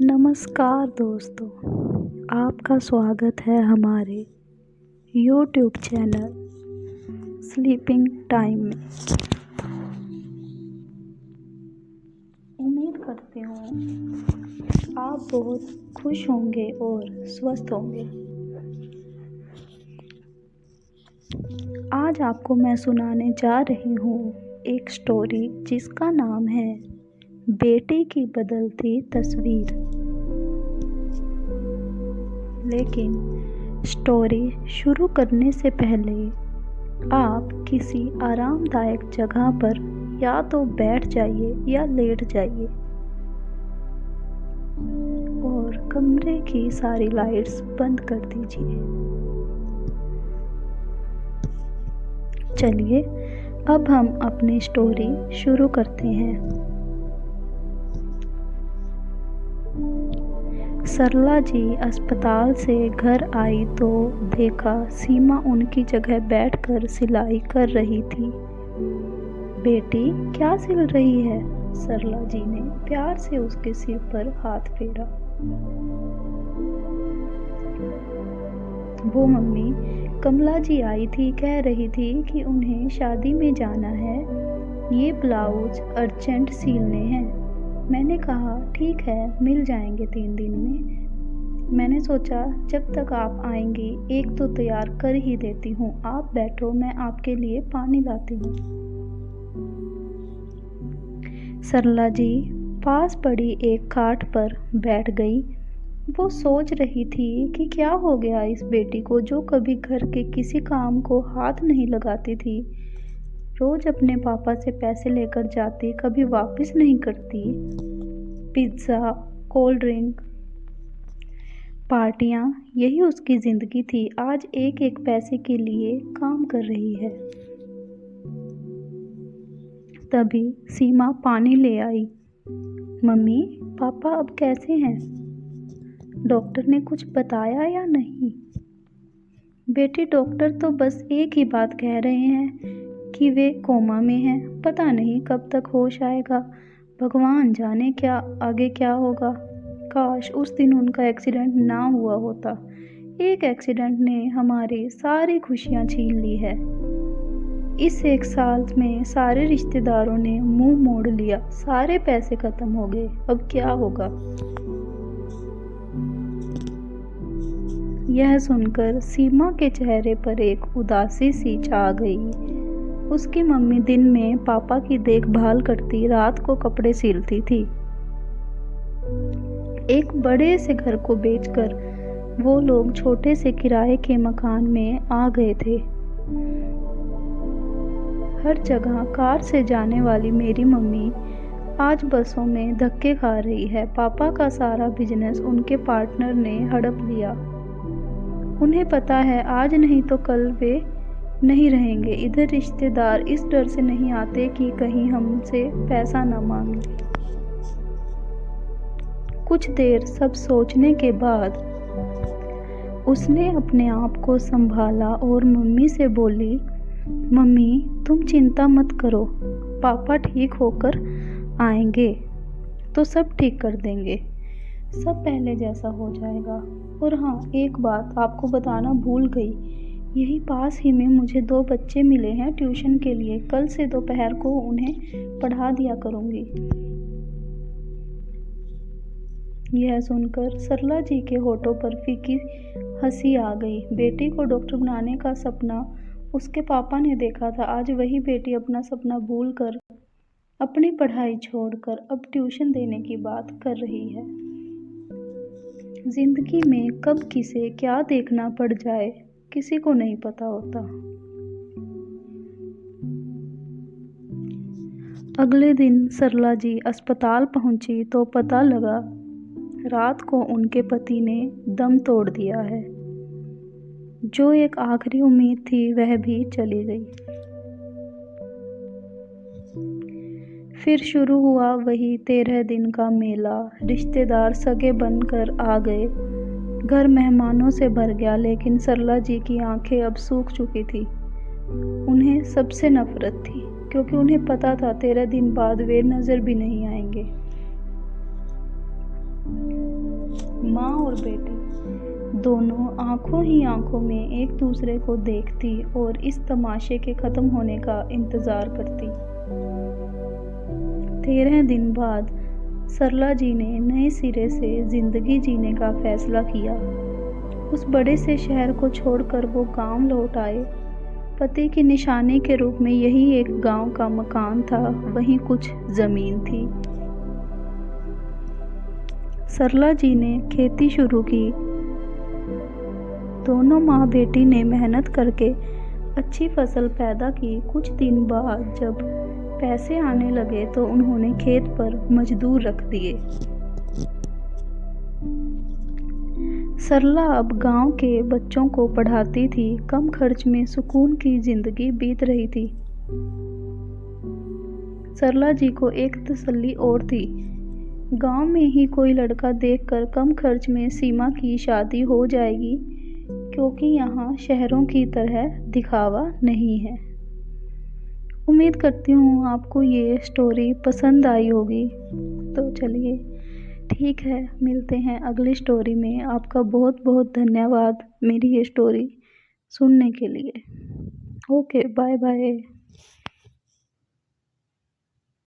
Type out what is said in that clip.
नमस्कार दोस्तों, आपका स्वागत है हमारे YouTube चैनल स्लीपिंग टाइम में। उम्मीद करती हूँ आप बहुत खुश होंगे और स्वस्थ होंगे। आज आपको मैं सुनाने जा रही हूँ एक स्टोरी जिसका नाम है बेटी की बदलती तस्वीर। लेकिन स्टोरी शुरू करने से पहले आप किसी आरामदायक जगह पर या तो बैठ जाइए या लेट जाइए और कमरे की सारी लाइट्स बंद कर दीजिए। चलिए अब हम अपनी स्टोरी शुरू करते हैं। सरला जी अस्पताल से घर आई तो देखा सीमा उनकी जगह बैठकर सिलाई कर रही थी। बेटी क्या सिल रही है? सरला जी ने प्यार से उसके सिर पर हाथ फेरा। वो मम्मी, कमला जी आई थी, कह रही थी कि उन्हें शादी में जाना है, ये ब्लाउज अर्जेंट सिलने हैं। मैंने कहा ठीक है, मिल जाएंगे 3 दिन में। मैंने सोचा जब तक आप आएंगी एक तो तैयार कर ही देती हूँ। आप बैठो, मैं आपके लिए पानी लाती हूँ। सरला जी पास पड़ी एक खाट पर बैठ गई। वो सोच रही थी कि क्या हो गया इस बेटी को जो कभी घर के किसी काम को हाथ नहीं लगाती थी। रोज अपने पापा से पैसे लेकर जाती, कभी वापस नहीं करती। पिज्ज़ा, कोल्ड ड्रिंक, पार्टियाँ, यही उसकी ज़िंदगी थी। आज एक एक पैसे के लिए काम कर रही है। तभी सीमा पानी ले आई। मम्मी, पापा अब कैसे हैं? डॉक्टर ने कुछ बताया या नहीं? बेटी, डॉक्टर तो बस एक ही बात कह रहे हैं कि वे कोमा में हैं। पता नहीं कब तक होश आएगा। भगवान जाने क्या आगे क्या होगा। काश उस दिन उनका एक्सीडेंट ना हुआ होता। एक एक्सीडेंट ने हमारी सारी खुशियां छीन ली है। इस 1 साल में सारे रिश्तेदारों ने मुंह मोड़ लिया, सारे पैसे खत्म हो गए। अब क्या होगा? यह सुनकर सीमा के चेहरे पर एक उदासी सी छा गई। उसकी मम्मी दिन में पापा की देखभाल करती, रात को कपड़े सिलती थी। एक बड़े से घर को बेचकर वो लोग छोटे से किराए के मकान में आ गए थे। हर जगह कार से जाने वाली मेरी मम्मी आज बसों में धक्के खा रही है। पापा का सारा बिजनेस उनके पार्टनर ने हड़प लिया। उन्हें पता है आज नहीं तो कल वे नहीं रहेंगे। इधर रिश्तेदार इस डर से नहीं आते कि कहीं हमसे पैसा न मांग ले। कुछ देर सब सोचने के बाद उसने अपने आप को संभाला और मम्मी से बोली, मम्मी तुम चिंता मत करो, पापा ठीक होकर आएंगे तो सब ठीक कर देंगे, सब पहले जैसा हो जाएगा। और हाँ, एक बात आपको बताना भूल गई, यही पास ही में मुझे 2 बच्चे मिले हैं ट्यूशन के लिए। कल से दोपहर को उन्हें पढ़ा दिया करूँगी। यह सुनकर सरला जी के होठों पर फीकी हंसी आ गई। बेटी को डॉक्टर बनाने का सपना उसके पापा ने देखा था। आज वही बेटी अपना सपना भूलकर, अपनी पढ़ाई छोड़कर अब ट्यूशन देने की बात कर रही है। जिंदगी में कब किसे क्या देखना पड़ जाए किसी को नहीं पता होता। अगले दिन सरला जी अस्पताल पहुंची तो पता लगा रात को उनके पति ने दम तोड़ दिया है। जो एक आखिरी उम्मीद थी वह भी चली गई। फिर शुरू हुआ वही 13 दिन का मेला। रिश्तेदार सगे बनकर आ गए। घर मेहमानों से भर गया, लेकिन सरला जी की आंखें अब सूख चुकी थी। उन्हें सबसे नफरत थी, क्योंकि उन्हें पता था 13 दिन बाद वे नज़र भी नहीं आएंगे। माँ और बेटी दोनों आंखों ही आंखों में एक दूसरे को देखती और इस तमाशे के ख़त्म होने का इंतज़ार करती। 13 दिन बाद सरला जी ने नए सिरे से ज़िंदगी जीने का फ़ैसला किया। उस बड़े से शहर को छोड़कर वो गांव लौट आए। पति की निशानी के रूप में यही एक गांव का मकान था, वहीं कुछ ज़मीन थी। सरला जी ने खेती शुरू की। दोनों माँ बेटी ने मेहनत करके अच्छी फसल पैदा की। कुछ दिन बाद जब पैसे आने लगे तो उन्होंने खेत पर मजदूर रख दिए। सरला अब गांव के बच्चों को पढ़ाती थी। कम खर्च में सुकून की जिंदगी बीत रही थी। सरला जी को एक तसल्ली और थी, गांव में ही कोई लड़का देखकर कम खर्च में सीमा की शादी हो जाएगी, क्योंकि यहाँ शहरों की तरह दिखावा नहीं है। उम्मीद करती हूँ आपको ये स्टोरी पसंद आई होगी। तो चलिए ठीक है, मिलते हैं अगली स्टोरी में। आपका बहुत बहुत धन्यवाद मेरी ये स्टोरी सुनने के लिए। Okay, bye bye.